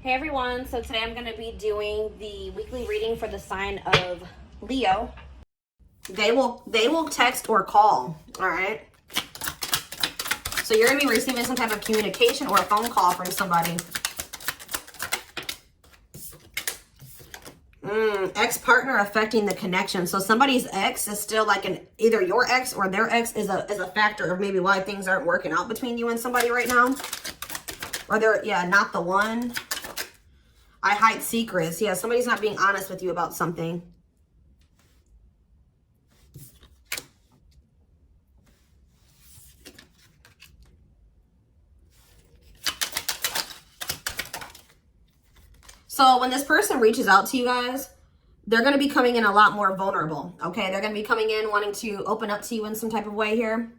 Hey everyone, so today I'm going to be doing the weekly reading for the sign of Leo. They will text or call, all right? So you're going to be receiving some type of communication or a phone call from somebody. Ex-partner affecting the connection. So somebody's ex is still like either your ex or their ex is a factor of maybe why things aren't working out between you and somebody right now. Or they're, yeah, not the one. I hide secrets. Yeah, somebody's not being honest with you about something. So when this person reaches out to you guys, they're going to be coming in a lot more vulnerable, okay? They're going to be coming in wanting to open up to you in some type of way here.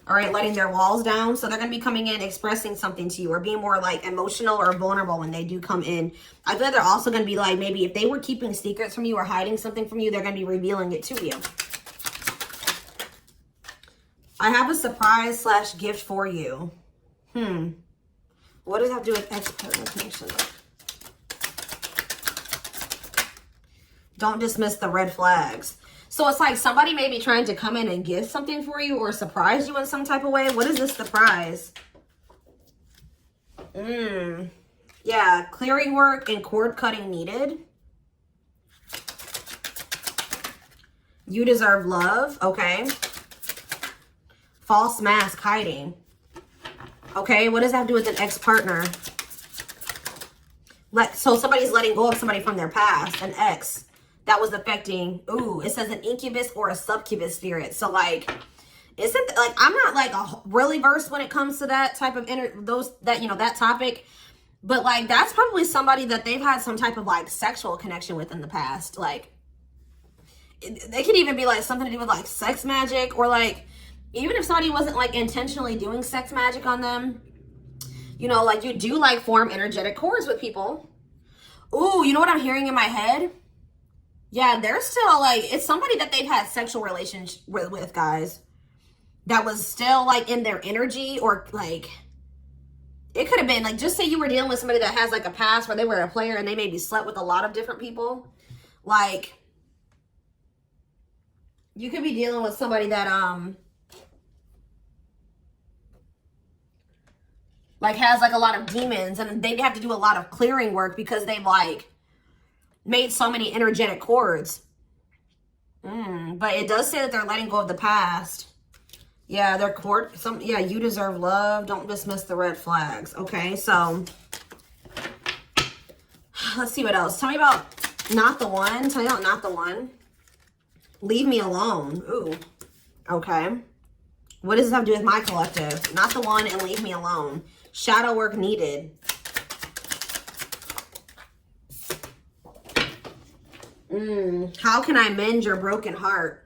All right, letting their walls down. So they're going to be coming in expressing something to you or being more like emotional or vulnerable when they do come in. I feel like they're also going to be like, maybe if they were keeping secrets from you or hiding something from you, they're going to be revealing it to you. I have a surprise / gift for you. What does that have to do with ex-partner connection? Don't dismiss the red flags. So it's like somebody may be trying to come in and give something for you or surprise you in some type of way. What is this surprise? Yeah, clearing work and cord cutting needed. You deserve love. Okay. False mask hiding. Okay, what does that have to do with an ex-partner? So somebody's letting go of somebody from their past, an ex. That was affecting, it says an incubus or a succubus spirit. So like, isn't like, I'm not like really versed when it comes to that type of that topic, but like, that's probably somebody that they've had some type of like sexual connection with in the past. Like, they could even be like something to do with like sex magic, or like, even if somebody wasn't like intentionally doing sex magic on them, like you do like form energetic cords with people. Ooh, you know what I'm hearing in my head? Yeah, they're still like, it's somebody that they've had sexual relations with, guys. That was still like in their energy, or like, it could have been like, just say you were dealing with somebody that has like a past where they were a player and they maybe slept with a lot of different people. Like, you could be dealing with somebody that, like has like a lot of demons, and they have to do a lot of clearing work because they've like made so many energetic cords. But it does say that they're letting go of the past. Yeah, their you deserve love. Don't dismiss the red flags. Okay, so let's see what else. Tell me about not the one. Tell me about not the one. Leave me alone. Ooh, okay. What does this have to do with my collective? Not the one and leave me alone. Shadow work needed. How can I mend your broken heart?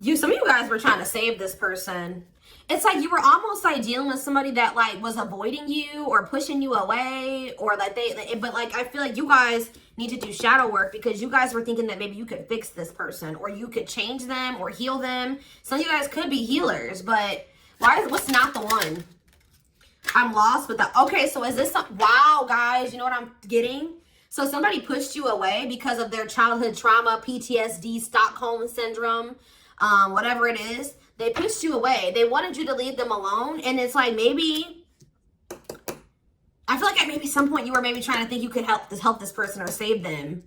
Some of you guys were trying to save this person. It's like you were almost like dealing with somebody that like was avoiding you or pushing you away, or like but like I feel like you guys need to do shadow work because you guys were thinking that maybe you could fix this person or you could change them or heal them. Some of you guys could be healers, but what's not the one? I'm lost with that. Okay, so is this wow, guys, you know what I'm getting? So somebody pushed you away because of their childhood trauma, PTSD, Stockholm syndrome, whatever it is. They pushed you away. They wanted you to leave them alone. And it's like, maybe, I feel like at maybe some point you were maybe trying to think you could help this person or save them.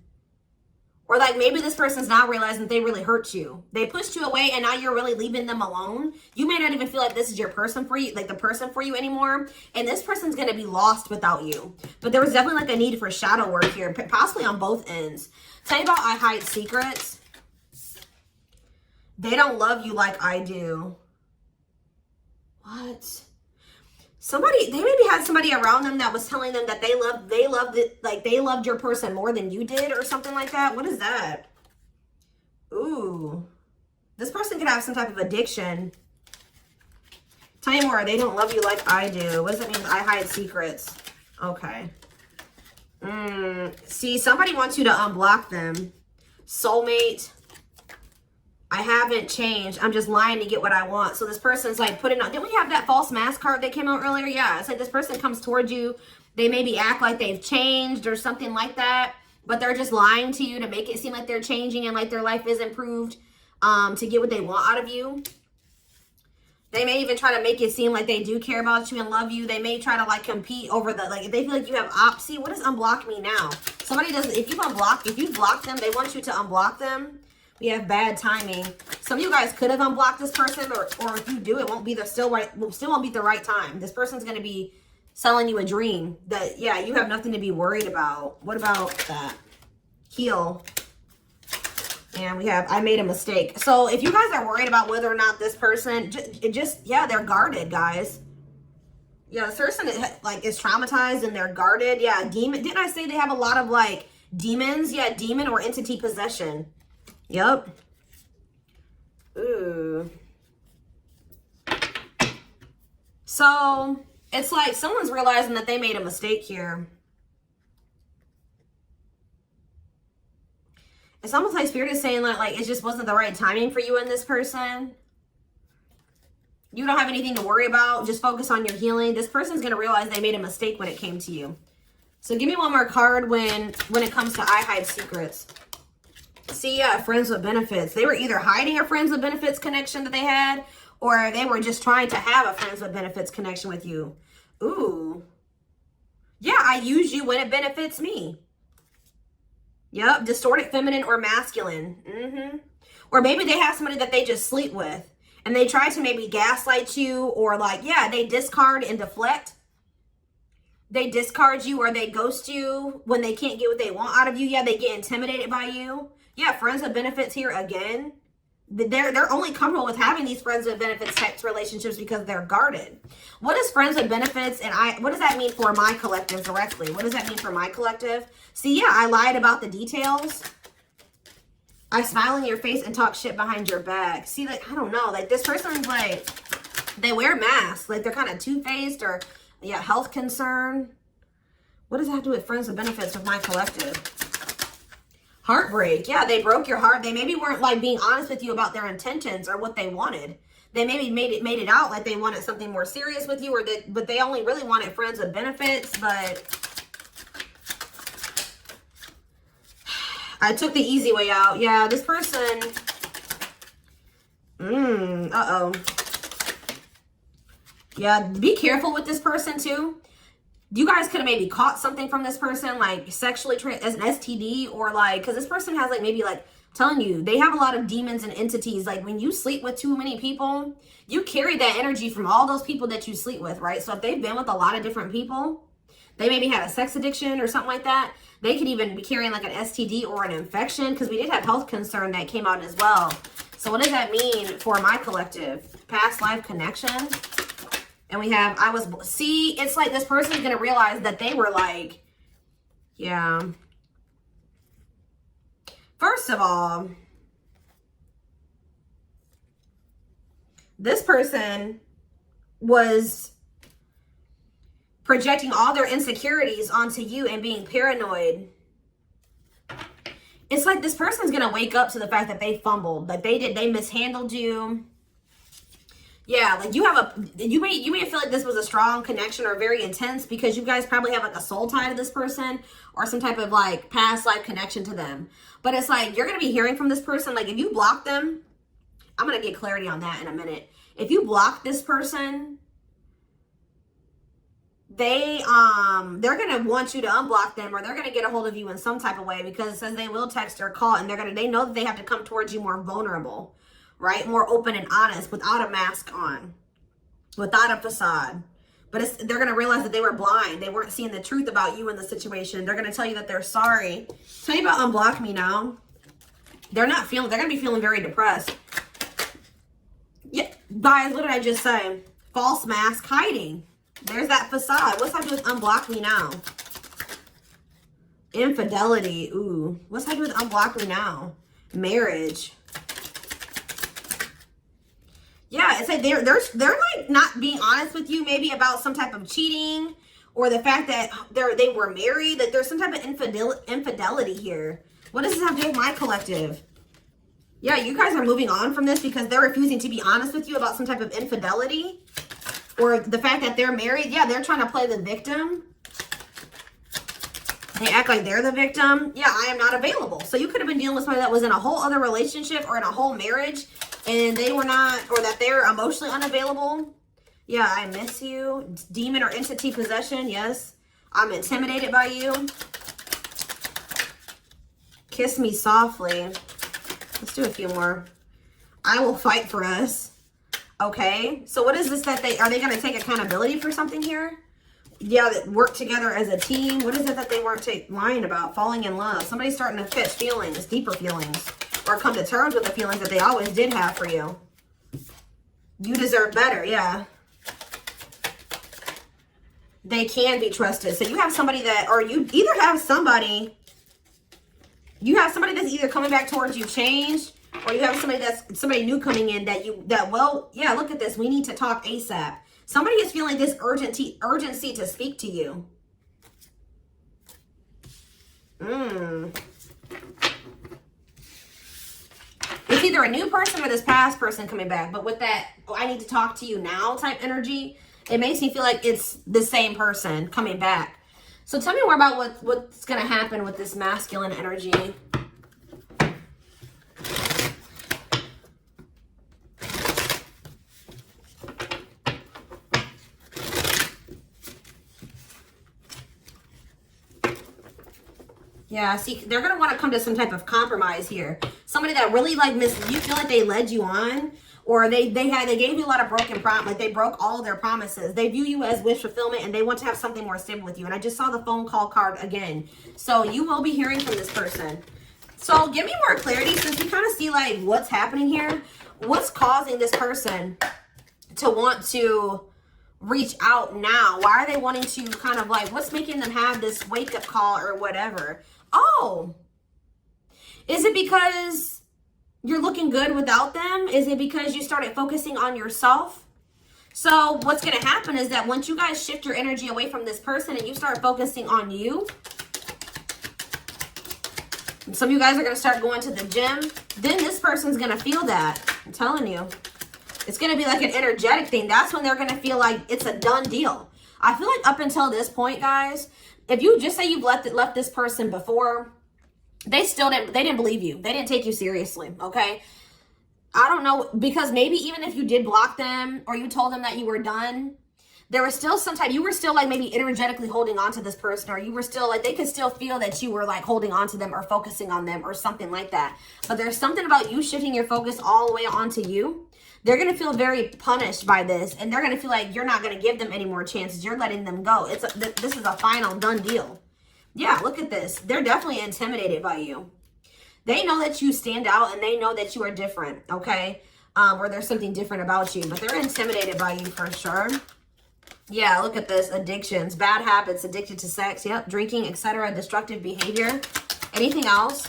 Or like maybe this person's now realizing that they really hurt you. They pushed you away and now you're really leaving them alone. You may not even feel like this is your person for you, like the person for you anymore. And this person's going to be lost without you. But there was definitely like a need for shadow work here, possibly on both ends. Tell you about I hide secrets. They don't love you like I do. What? They maybe had somebody around them that was telling them that they loved your person more than you did or something like that. What is that? Ooh. This person could have some type of addiction. Tell me more. They don't love you like I do. What does that mean? I hide secrets. Okay. See, somebody wants you to unblock them. Soulmate. I haven't changed. I'm just lying to get what I want. So this person's like putting on, didn't we have that false mask card that came out earlier? Yeah, it's like this person comes towards you. They maybe act like they've changed or something like that, but they're just lying to you to make it seem like they're changing and like their life is improved, to get what they want out of you. They may even try to make it seem like they do care about you and love you. They may try to like compete over the, like if they feel like you have opposite. What does unblock me now? Somebody does, if you block them, they want you to unblock them. We have bad timing. Some of you guys could have unblocked this person, or if you do, it won't be the still won't be the right time. This person's gonna be selling you a dream that, yeah, you have nothing to be worried about. What about that? Heal. And we have, I made a mistake. So if you guys are worried about whether or not this person, yeah, they're guarded, guys. Yeah, this person is, like, is traumatized and they're guarded. Yeah, demon. Didn't I say they have a lot of like demons? Yeah, demon or entity possession. Yep. Ooh. So it's like someone's realizing that they made a mistake here. It's almost like Spirit is saying that like it just wasn't the right timing for you and this person. You don't have anything to worry about. Just focus on your healing. This person's going to realize they made a mistake when it came to you. So give me one more card when it comes to I hide secrets. See, yeah, friends with benefits. They were either hiding a friends with benefits connection that they had, or they were just trying to have a friends with benefits connection with you. Ooh. Yeah, I use you when it benefits me. Yep, distorted feminine or masculine. Or maybe they have somebody that they just sleep with. And they try to maybe gaslight you, or like, yeah, they discard and deflect. They discard you or they ghost you when they can't get what they want out of you. Yeah, they get intimidated by you. Yeah, friends with benefits here again. They're only comfortable with having these friends with benefits types relationships because they're guarded. What is friends with benefits? And what does that mean for my collective directly? What does that mean for my collective? See, yeah, I lied about the details. I smile in your face and talk shit behind your back. See, like, I don't know. Like, this person's like, they wear masks. Like, they're kind of two-faced, or, yeah, health concern. What does that have to do with friends with benefits with my collective? Heartbreak. Yeah, they broke your heart. They maybe weren't, like, being honest with you about their intentions or what they wanted. They maybe made it out like they wanted something more serious with you, but they only really wanted friends with benefits, but I took the easy way out. Yeah, this person, uh-oh. Yeah, be careful with this person too. You guys could have maybe caught something from this person, like sexually as an STD, or like, because this person has like maybe like telling you they have a lot of demons and entities. Like when you sleep with too many people, you carry that energy from all those people that you sleep with, right? So if they've been with a lot of different people, they maybe had a sex addiction or something like that. They could even be carrying like an STD or an infection, because we did have health concern that came out as well. So what does that mean for my collective? Past life connection. And we have, see, it's like this person's going to realize that they were like, yeah. First of all, this person was projecting all their insecurities onto you and being paranoid. It's like this person's going to wake up to the fact that they fumbled, like they mishandled you. Yeah, like you may feel like this was a strong connection or very intense because you guys probably have like a soul tie to this person or some type of like past life connection to them. But it's like you're going to be hearing from this person. Like if you block them, I'm going to get clarity on that in a minute. If you block this person, they're going to want you to unblock them, or they're going to get a hold of you in some type of way, because it says they will text or call, and they know that they have to come towards you more vulnerable. Right? More open and honest, without a mask on, without a facade. But they're going to realize that they were blind. They weren't seeing the truth about you in the situation. They're going to tell you that they're sorry. Tell you about unblock me now. They're going to be feeling very depressed. Yeah, guys, what did I just say? False mask hiding. There's that facade. What's that do with unblock me now? Infidelity. Ooh. What's that do with unblock me now? Marriage. Yeah, it's like they're like not being honest with you, maybe about some type of cheating, or the fact that they were married. Like there's some type of infidelity here. What does this have to do with my collective? Yeah, you guys are moving on from this because they're refusing to be honest with you about some type of infidelity or the fact that they're married. Yeah, they're trying to play the victim. They act like they're the victim. Yeah, I am not available. So you could have been dealing with somebody that was in a whole other relationship or in a whole marriage and they were not, or that they're emotionally unavailable. Yeah, I miss you. Demon or entity possession. Yes, I'm intimidated by you. Kiss me softly. Let's do a few more. I will fight for us. Okay. So what is this that are they going to take accountability for something here? Yeah, that work together as a team. What is it that they weren't lying about? Falling in love. Somebody's starting to catch feelings, deeper feelings, or come to terms with the feelings that they always did have for you. You deserve better. Yeah. They can be trusted. So you have somebody that, or you either have somebody, that's either coming back towards you changed, or you have somebody new coming in well, yeah, look at this. We need to talk ASAP. Somebody is feeling this urgency to speak to you. It's either a new person or this past person coming back. But with that, oh, I need to talk to you now type energy, it makes me feel like it's the same person coming back. So tell me more about what's going to happen with this masculine energy. Yeah, see, they're going to want to come to some type of compromise here. Somebody that really you feel like they led you on, or they gave you a lot of broken promises, like they broke all of their promises. They view you as wish fulfillment and they want to have something more stable with you. And I just saw the phone call card again. So you will be hearing from this person. So give me more clarity since we kind of see like what's happening here. What's causing this person to want to reach out now? Why are they wanting to kind of like, what's making them have this wake up call or whatever? Oh, is it because you're looking good without them? Is it because you started focusing on yourself? So what's going to happen is that once you guys shift your energy away from this person and you start focusing on you, and some of you guys are going to start going to the gym, then this person's going to feel that. I'm telling you. It's going to be like an energetic thing. That's when they're going to feel like it's a done deal. I feel like up until this point, guys, if you just say you've left this person before, they didn't believe you. They didn't take you seriously, okay? I don't know, because maybe even if you did block them or you told them that you were done, there was still you were still like maybe energetically holding on to this person, or you were still like, they could still feel that you were like holding on to them or focusing on them or something like that. But there's something about you shifting your focus all the way onto you. They're going to feel very punished by this, and they're going to feel like you're not going to give them any more chances. You're letting them go. This is a final done deal. Yeah, look at this. They're definitely intimidated by you. They know that you stand out, and they know that you are different, okay? Or there's something different about you, but they're intimidated by you for sure. Yeah, look at this. Addictions, bad habits, addicted to sex, yep, drinking, etc., destructive behavior. Anything else?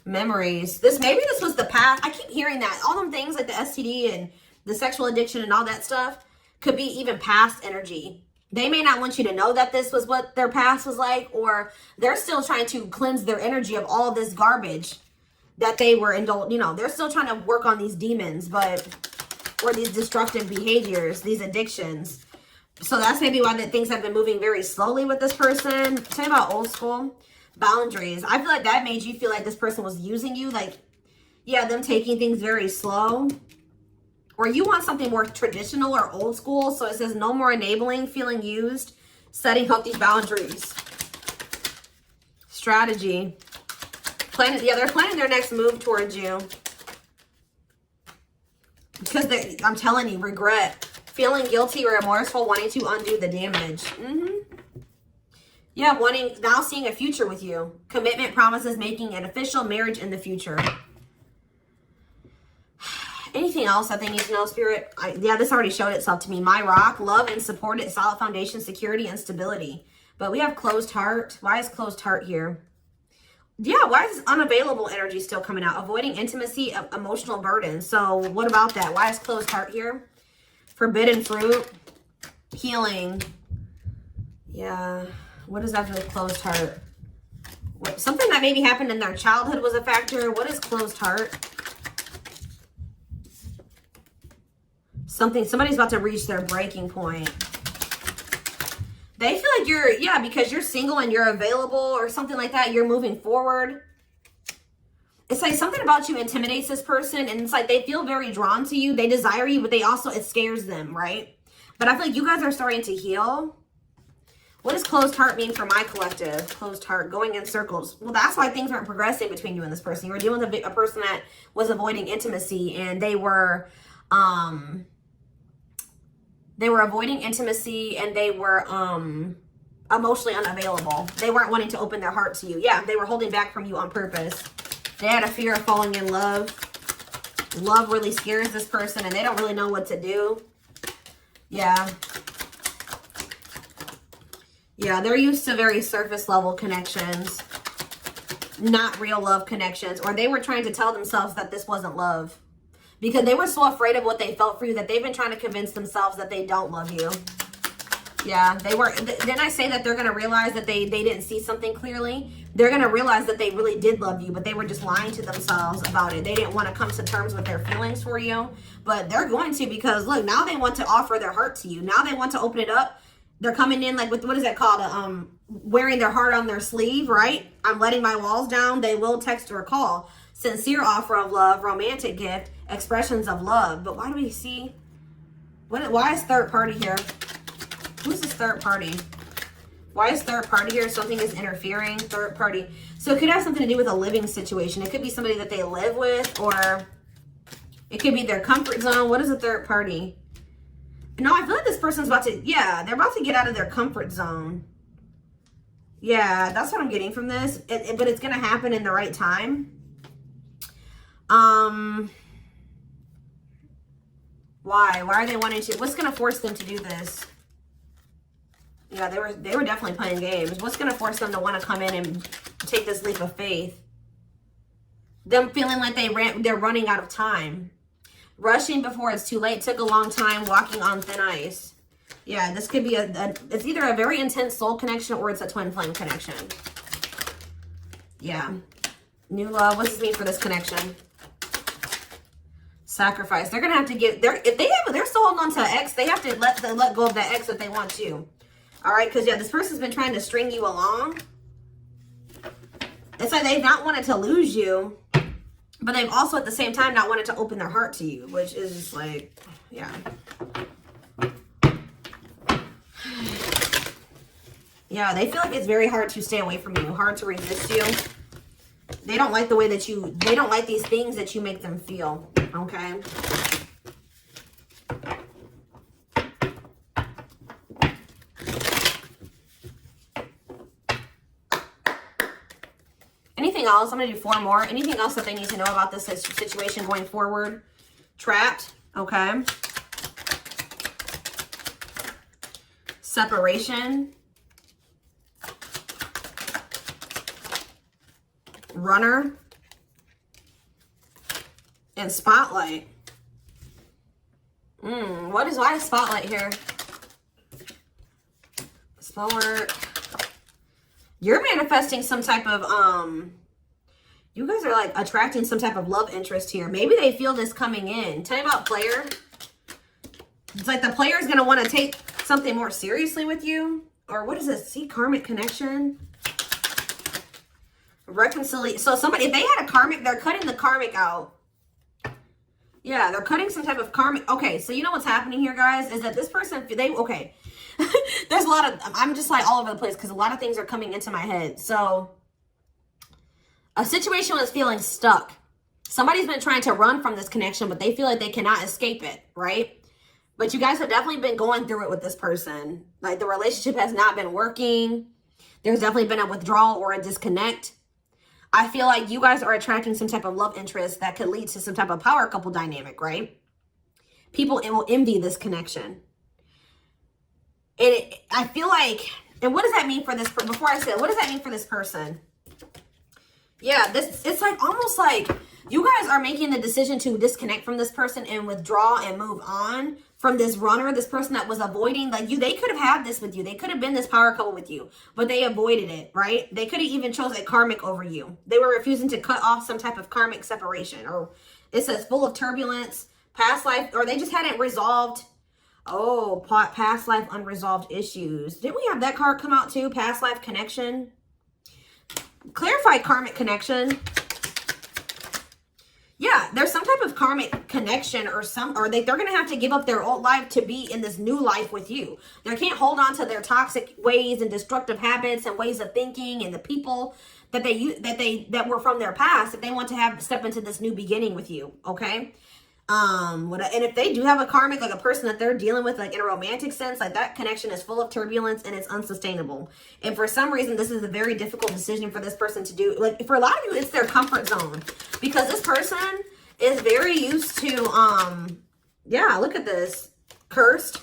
Memories. Maybe this was the past. I keep hearing that. All them things like the STD and the sexual addiction and all that stuff could be even past energy. They may not want you to know that this was what their past was like, or they're still trying to cleanse their energy of all this garbage that they were indulged. You know, they're still trying to work on these demons, or these destructive behaviors, these addictions. So that's maybe why things have been moving very slowly with this person. Tell me about old school. Boundaries. I feel like that made you feel like this person was using you. Like, yeah, them taking things very slow. Or you want something more traditional or old school. So it says no more enabling, feeling used, setting healthy boundaries. Strategy. They're planning their next move towards you. Because I'm telling you, regret. Feeling guilty or remorseful, wanting to undo the damage. Yeah, now seeing a future with you. Commitment, promises, making an official marriage in the future. Anything else that they need to know, Spirit? Yeah, this already showed itself to me. My rock, love and support it, solid foundation, security, and stability. But we have closed heart. Why is closed heart here? Yeah, why is this unavailable energy still coming out? Avoiding intimacy, emotional burden. So what about that? Why is closed heart here? Forbidden fruit, healing. Yeah. What does that do with closed heart? Something that maybe happened in their childhood was a factor. What is closed heart? Somebody's about to reach their breaking point. They feel like you're, yeah, because you're single and you're available or something like that. You're moving forward. It's like something about you intimidates this person. And it's like they feel very drawn to you. They desire you, but they also, it scares them, right? But I feel like you guys are starting to heal. What does closed heart mean for my collective? Closed heart, going in circles. Well, that's why things aren't progressing between you and this person. You were dealing with a person that was avoiding intimacy, and they were avoiding intimacy, and they were emotionally unavailable. They weren't wanting to open their heart to you. Yeah, they were holding back from you on purpose. They had a fear of falling in love. Love really scares this person, and they don't really know what to do. Yeah. Yeah, they're used to very surface level connections, not real love connections. Or they were trying to tell themselves that this wasn't love because they were so afraid of what they felt for you that they've been trying to convince themselves that they don't love you. Yeah, they were. Then I say that they're going to realize that they didn't see something clearly. They're going to realize that they really did love you, but they were just lying to themselves about it. They didn't want to come to terms with their feelings for you, but they're going to, because look, now they want to offer their heart to you. Now they want to open it up. They're coming in like with, what is that called? Wearing their heart on their sleeve, right? I'm letting my walls down. They will text or call. Sincere offer of love, romantic gift, expressions of love. But why do we see, why is third party here? Who's this third party? Why is third party here? Something is interfering, third party. So it could have something to do with a living situation. It could be somebody that they live with, or it could be their comfort zone. What is a third party? No, I feel like this person's about to, yeah, they're about to get out of their comfort zone. Yeah, that's what I'm getting from this. But it's going to happen in the right time. Why? Why are they wanting to? What's going to force them to do this? Yeah, they were definitely playing games. What's going to force them to want to come in and take this leap of faith? Them feeling like they're running out of time. Rushing before it's too late, took a long time, walking on thin ice. Yeah, this could be it's either a very intense soul connection or it's a twin flame connection. Yeah. New love. What does this mean for this connection? Sacrifice. They're gonna have to give, if they're still holding on to an ex, they have to let go of that ex if they want to. All right, because yeah, this person's been trying to string you along. It's like they've not wanted to lose you, but they've also at the same time not wanted to open their heart to you, which is just like, yeah. Yeah, they feel like it's very hard to stay away from you, hard to resist you. They don't like the way that they don't like these things that you make them feel, okay? Anything else? I'm going to do 4 more. Anything else that they need to know about this situation going forward? Trapped. Okay. Separation. Runner. And spotlight. Why is spotlight here? Slow work. You're manifesting some type of, you guys are like attracting some type of love interest here. Maybe they feel this coming in. Tell me about player. It's like the player is going to want to take something more seriously with you. Or what is this? See, karmic connection. Reconciliation. So somebody, if they had a karmic, they're cutting the karmic out. Yeah, they're cutting some type of karmic. Okay, so you know what's happening here, guys, is that this person, okay. There's a lot of, I'm just like all over the place because a lot of things are coming into my head. So a situation was feeling stuck. Somebody's been trying to run from this connection, but they feel like they cannot escape it, right? But you guys have definitely been going through it with this person. Like the relationship has not been working. There's definitely been a withdrawal or a disconnect. I feel like you guys are attracting some type of love interest that could lead to some type of power couple dynamic, right? People will envy this connection. And I feel like, and what does that mean for this, before I say it, what does that mean for this person? Yeah, it's like almost like you guys are making the decision to disconnect from this person and withdraw and move on from this runner, this person that was avoiding, like you, they could have had this with you. They could have been this power couple with you, but they avoided it, right? They could have even chose a karmic over you. They were refusing to cut off some type of karmic separation, or it says full of turbulence, past life, or they just hadn't resolved. Oh, past life unresolved issues. Didn't we have that card come out too? Past life connection. Clarify karmic connection. Yeah, there's some type of karmic connection or they're going to have to give up their old life to be in this new life with you. They can't hold on to their toxic ways and destructive habits and ways of thinking and the people that that were from their past, if they want to step into this new beginning with you, okay? And if they do have a karmic, like a person that they're dealing with, like in a romantic sense, like that connection is full of turbulence and it's unsustainable. And for some reason, this is a very difficult decision for this person to do. Like for a lot of you, it's their comfort zone, because this person is very used to, yeah, look at this, cursed.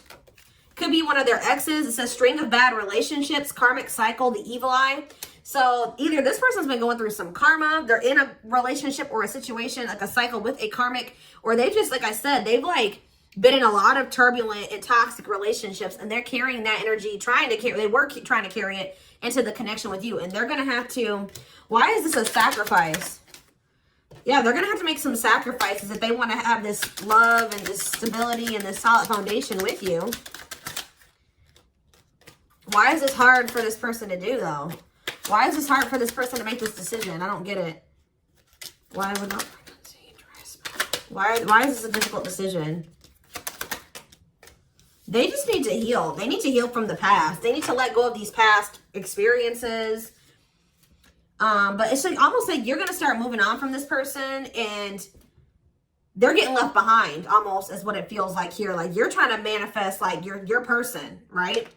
Could be one of their exes. It says string of bad relationships, karmic cycle, the evil eye. So either this person's been going through some karma, they're in a relationship or a situation, like a cycle with a karmic, or they just, like I said, they've like been in a lot of turbulent and toxic relationships, and they're carrying that energy, trying to carry it into the connection with you. And they're going to have to, why is this a sacrifice? Yeah, they're going to have to make some sacrifices if they want to have this love and this stability and this solid foundation with you. Why is this hard for this person to do though? Why is this hard for this person to make this decision? I don't get it. Why would not frequency dress? Why is this a difficult decision? They just need to heal. They need to heal from the past. They need to let go of these past experiences. But it's like almost like you're gonna start moving on from this person, and they're getting left behind, almost is what it feels like here. Like you're trying to manifest like your person, right?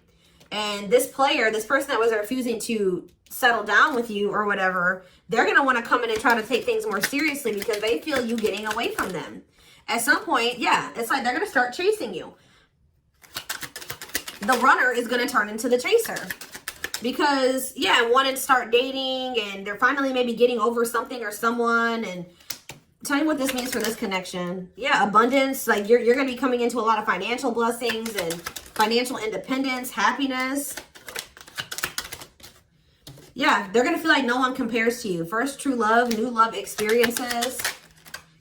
And this player, this person that was refusing to settle down with you or whatever, they're going to want to come in and try to take things more seriously because they feel you getting away from them. At some point, yeah, it's like they're going to start chasing you. The runner is going to turn into the chaser because, yeah, wanting to start dating, and they're finally maybe getting over something or someone. And tell me what this means for this connection. Yeah, abundance. Like you're going to be coming into a lot of financial blessings and financial independence, happiness. Yeah, they're going to feel like no one compares to you. First true love, new love experiences.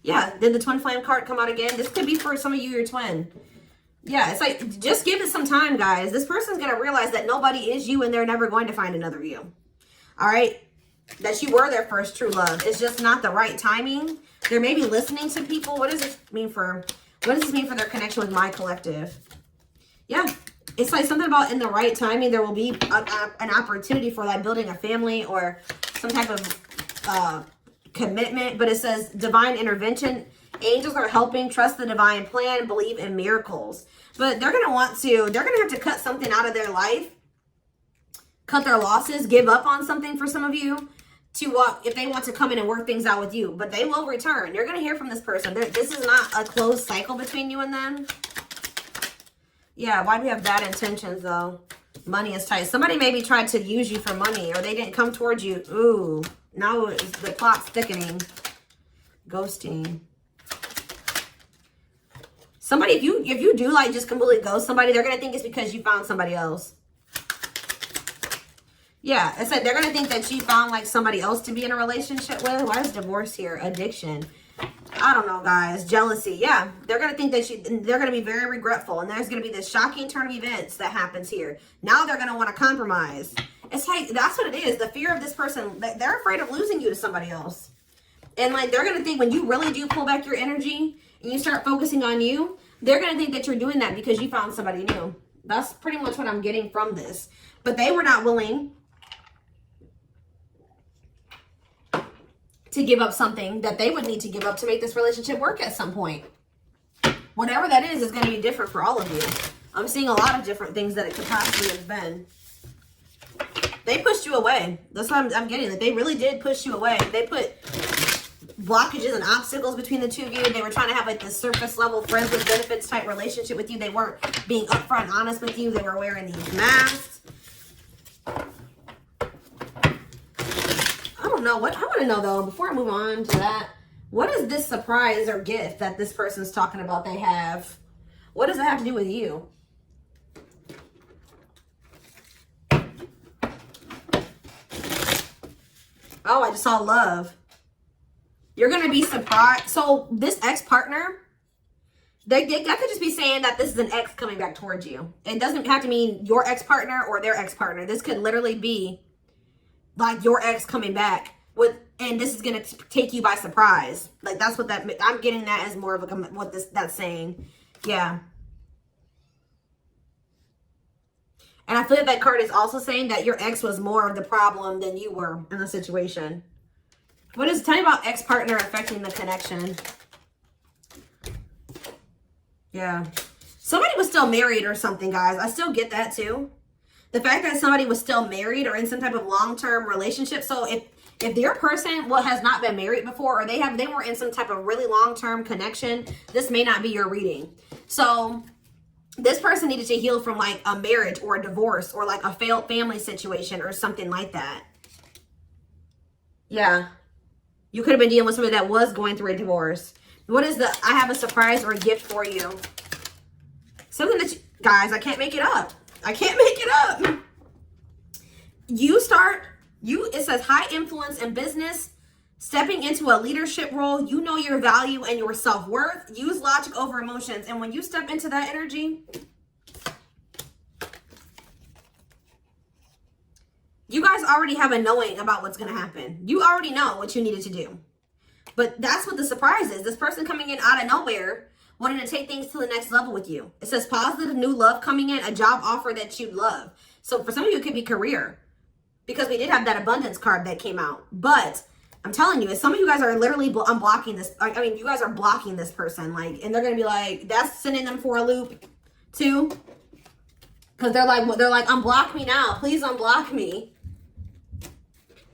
Yeah, did the twin flame card come out again? This could be for some of you, your twin. Yeah, it's like, just give it some time, guys. This person's going to realize that nobody is you and they're never going to find another you. All right? That you were their first true love. It's just not the right timing. They're maybe listening to people. What does this mean for their connection with my collective? Yeah, it's like something about in the right timing, there will be an opportunity for like building a family or some type of commitment. But it says divine intervention. Angels are helping, trust the divine plan, believe in miracles. But they're going to have to cut something out of their life, cut their losses, give up on something for some of you if they want to come in and work things out with you. But they will return. You're going to hear from this person. This is not a closed cycle between you and them. Yeah, why do we have bad intentions though? Money is tight. Somebody maybe tried to use you for money, or they didn't come towards you. Ooh, now the plot's thickening. Ghosting. Somebody, if you do like just completely ghost somebody, they're going to think it's because you found somebody else. Yeah, it's like they're going to think that you found like somebody else to be in a relationship with. Why is divorce here? Addiction. I don't know, guys. Jealousy. Yeah, they're going to think that they're going to be very regretful. And there's going to be this shocking turn of events that happens here. Now they're going to want to compromise. It's like, that's what it is. The fear of this person, they're afraid of losing you to somebody else. And like, they're going to think when you really do pull back your energy and you start focusing on you, they're going to think that you're doing that because you found somebody new. That's pretty much what I'm getting from this. But they were not willing to give up something that they would need to give up to make this relationship work at some point. Whatever that is going to be different for all of you. I'm seeing a lot of different things that it could possibly have been. They pushed you away. That's what I'm getting. That they really did push you away. They put blockages and obstacles between the two of you. They were trying to have like this surface level friends with benefits type relationship with you. They weren't being upfront and honest with you. They were wearing these masks. Know what I want to know though, before I move on to that, what is this surprise or gift that this person's talking about they have? What does that have to do with you? Oh, I just saw love. You're going to be surprised. So this ex-partner, that could just be saying that this is an ex coming back towards you. It doesn't have to mean your ex-partner or their ex-partner. This could literally be like your ex coming back with, and this is going to take you by surprise. Like that's what that, I'm getting that as more of a, what that's saying. Yeah. And I feel like that card is also saying that your ex was more of the problem than you were in the situation. What is, tell me about ex-partner affecting the connection. Yeah. Somebody was still married or something, guys. I still get that too. The fact that somebody was still married or in some type of long-term relationship. So if their person has not been married before, or they were in some type of really long-term connection, this may not be your reading. So this person needed to heal from like a marriage or a divorce or like a failed family situation or something like that. Yeah. You could have been dealing with somebody that was going through a divorce. What is the, I have a surprise or a gift for you. Something that, guys, I can't make it up. I can't make it up. It says high influence in business, stepping into a leadership role. You know your value and your self-worth. Use logic over emotions. And when you step into that energy, you guys already have a knowing about what's going to happen. You already know what you needed to do. But that's what the surprise is. This person coming in out of nowhere, wanting to take things to the next level with you. It says positive new love coming in, a job offer that you love. So for some of you, it could be career. Because we did have that abundance card that came out. But I'm telling you, some of you guys are literally unblocking this. I mean, you guys are blocking this person. Like, and they're going to be like, that's sending them for a loop too. Because they're like, unblock me now. Please unblock me.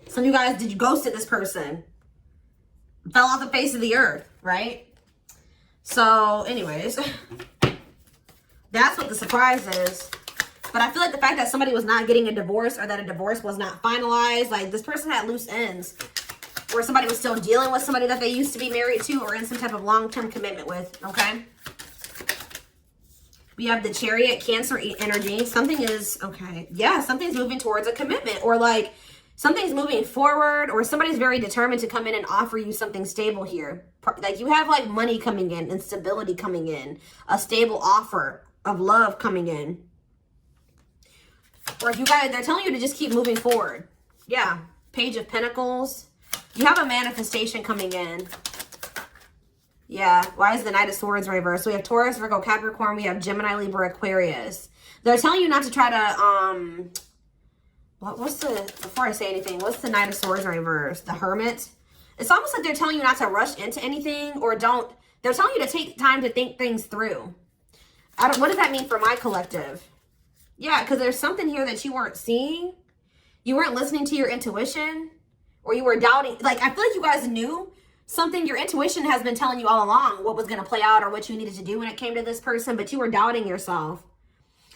Some of you guys, did you ghosted this person? Fell off the face of the earth, right? So, anyways, that's what the surprise is. But I feel like the fact that somebody was not getting a divorce or that a divorce was not finalized, like this person had loose ends. Or somebody was still dealing with somebody that they used to be married to or in some type of long-term commitment with, okay? We have the Chariot, Cancer energy. Something is, okay, yeah, something's moving towards a commitment or like something's moving forward or somebody's very determined to come in and offer you something stable here. Like you have like money coming in and stability coming in, a stable offer of love coming in. Or if you guys, they're telling you to just keep moving forward. Yeah, Page of Pentacles. You have a manifestation coming in. Yeah, why is the Knight of Swords reversed? So we have Taurus, Virgo, Capricorn. We have Gemini, Libra, Aquarius. They're telling you not to try to, before I say anything, what's the Knight of Swords reversed? The Hermit. It's almost like they're telling you not to rush into anything or they're telling you to take time to think things through. What does that mean for my collective? Yeah, because there's something here that you weren't seeing. You weren't listening to your intuition. Or you were doubting. Like, I feel like you guys knew something. Your intuition has been telling you all along what was going to play out or what you needed to do when it came to this person. But you were doubting yourself.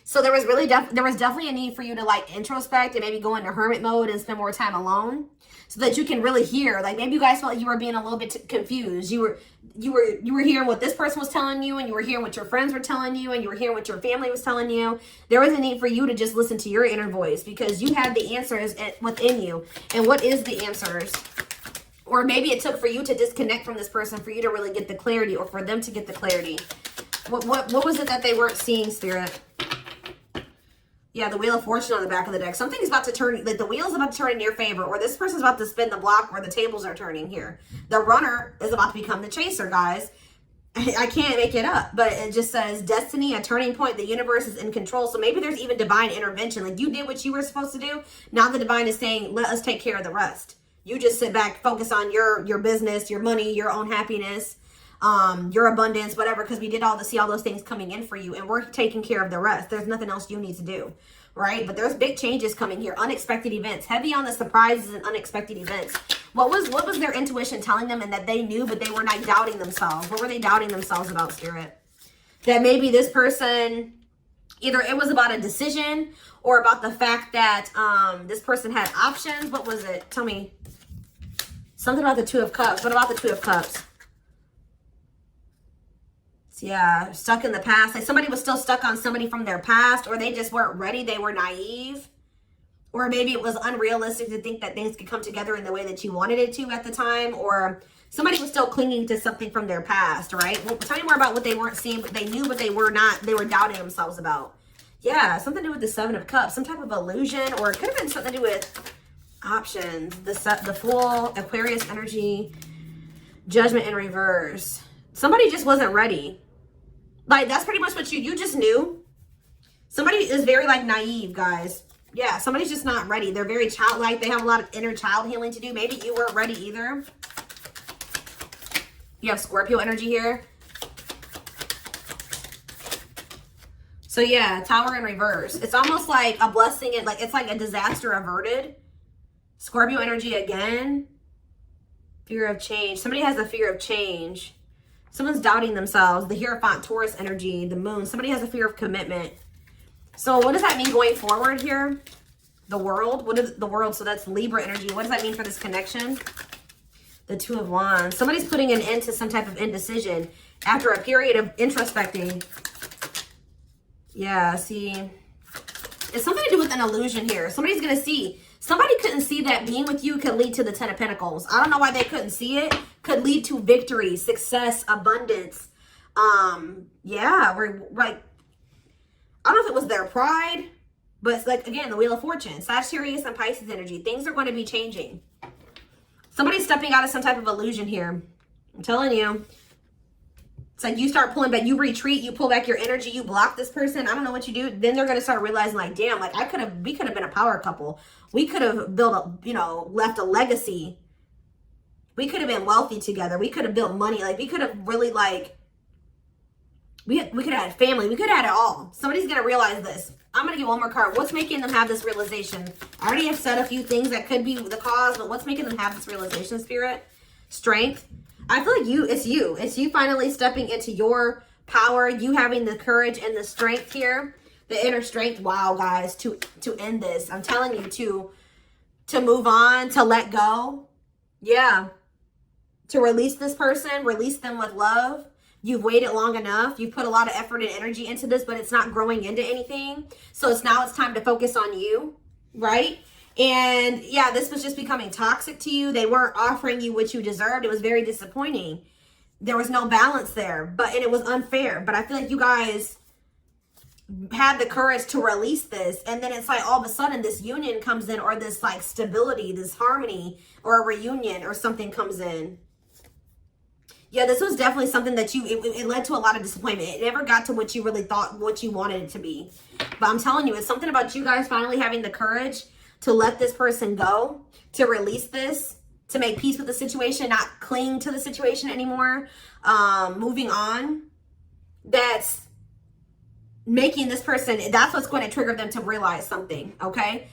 So there was really there was definitely a need for you to like introspect and maybe go into hermit mode and spend more time alone. So that you can really hear. Like maybe you guys felt like you were being a little bit confused. You were hearing what this person was telling you, and you were hearing what your friends were telling you, and you were hearing what your family was telling you. There was a need for you to just listen to your inner voice because you had the answers within you. And what is the answers? Or maybe it took for you to disconnect from this person for you to really get the clarity, or for them to get the clarity. What was it that they weren't seeing, Spirit? Yeah, the Wheel of Fortune on the back of the deck. Something's about to turn, like the wheel's about to turn in your favor, or this person's about to spin the block where the tables are turning here. The runner is about to become the chaser, guys. I can't make it up, but it just says destiny, a turning point. The universe is in control. So maybe there's even divine intervention. Like you did what you were supposed to do. Now the divine is saying, let us take care of the rest. You just sit back, focus on your business, your money, your own happiness, your abundance, whatever, because we did see all those things coming in for you, and we're taking care of the rest. There's nothing else you need to do, right? But there's big changes coming here, unexpected events, heavy on the surprises and unexpected events. What was their intuition telling them, and that they knew, but they were not doubting themselves? What were they doubting themselves about, Spirit? That maybe this person, either it was about a decision or about the fact that this person had options. What was it? Tell me. Something about the Two of Cups. What about the Two of Cups? Yeah, stuck in the past. Like somebody was still stuck on somebody from their past, or they just weren't ready. They were naive. Or maybe it was unrealistic to think that things could come together in the way that you wanted it to at the time. Or somebody was still clinging to something from their past, right? Well, tell me more about what they weren't seeing, but they knew, but they were not. They were doubting themselves about. Yeah, something to do with the Seven of Cups. Some type of illusion, or it could have been something to do with options. The Fool, Aquarius energy, Judgment in reverse. Somebody just wasn't ready. Like, that's pretty much what you just knew. Somebody is very, like, naive, guys. Yeah, somebody's just not ready. They're very childlike. They have a lot of inner child healing to do. Maybe you weren't ready either. You have Scorpio energy here. So, yeah, Tower in reverse. It's almost like a blessing. It's like a disaster averted. Scorpio energy again. Fear of change. Somebody has a fear of change. Someone's doubting themselves. The Hierophant, Taurus energy, the moon. Somebody has a fear of commitment. So what does that mean going forward here? The world. What is the world? So that's Libra energy. What does that mean for this connection? The Two of Wands. Somebody's putting an end to some type of indecision after a period of introspecting. Yeah, see. It's something to do with an illusion here. Somebody's going to see. Somebody couldn't see that being with you could lead to the Ten of Pentacles. I don't know why they couldn't see it. Could lead to victory, success, abundance. Yeah, we're like, I don't know if it was their pride, but it's like, again, the Wheel of Fortune. Sagittarius and Pisces energy. Things are going to be changing. Somebody's stepping out of some type of illusion here. I'm telling you. It's like you start pulling back. You retreat. You pull back your energy. You block this person. I don't know what you do. Then they're going to start realizing, like, damn, like, we could have been a power couple. We could have built left a legacy. We could have been wealthy together. We could have built money. Like, we could have really, like, we could have had family. We could have had it all. Somebody's going to realize this. I'm going to get one more card. What's making them have this realization? I already have said a few things that could be the cause, but what's making them have this realization, Spirit? Strength. I feel like it's you. It's you finally stepping into your power. You having the courage and the strength here. The inner strength. Wow, guys, to end this. I'm telling you, to move on, to let go. Yeah. To release this person, release them with love. You've waited long enough. You've put a lot of effort and energy into this, but it's not growing into anything. So it's time to focus on you, right? And yeah, this was just becoming toxic to you. They weren't offering you what you deserved. It was very disappointing. There was no balance there, and it was unfair. But I feel like you guys had the courage to release this, and then it's like all of a sudden this union comes in, or this like stability, this harmony, or a reunion or something comes in. Yeah, this was definitely something that it led to a lot of disappointment. It never got to what you really thought, what you wanted it to be. But I'm telling you, it's something about you guys finally having the courage to let this person go, to release this, to make peace with the situation, not cling to the situation anymore, moving on. That's making this person, that's what's going to trigger them to realize something, okay?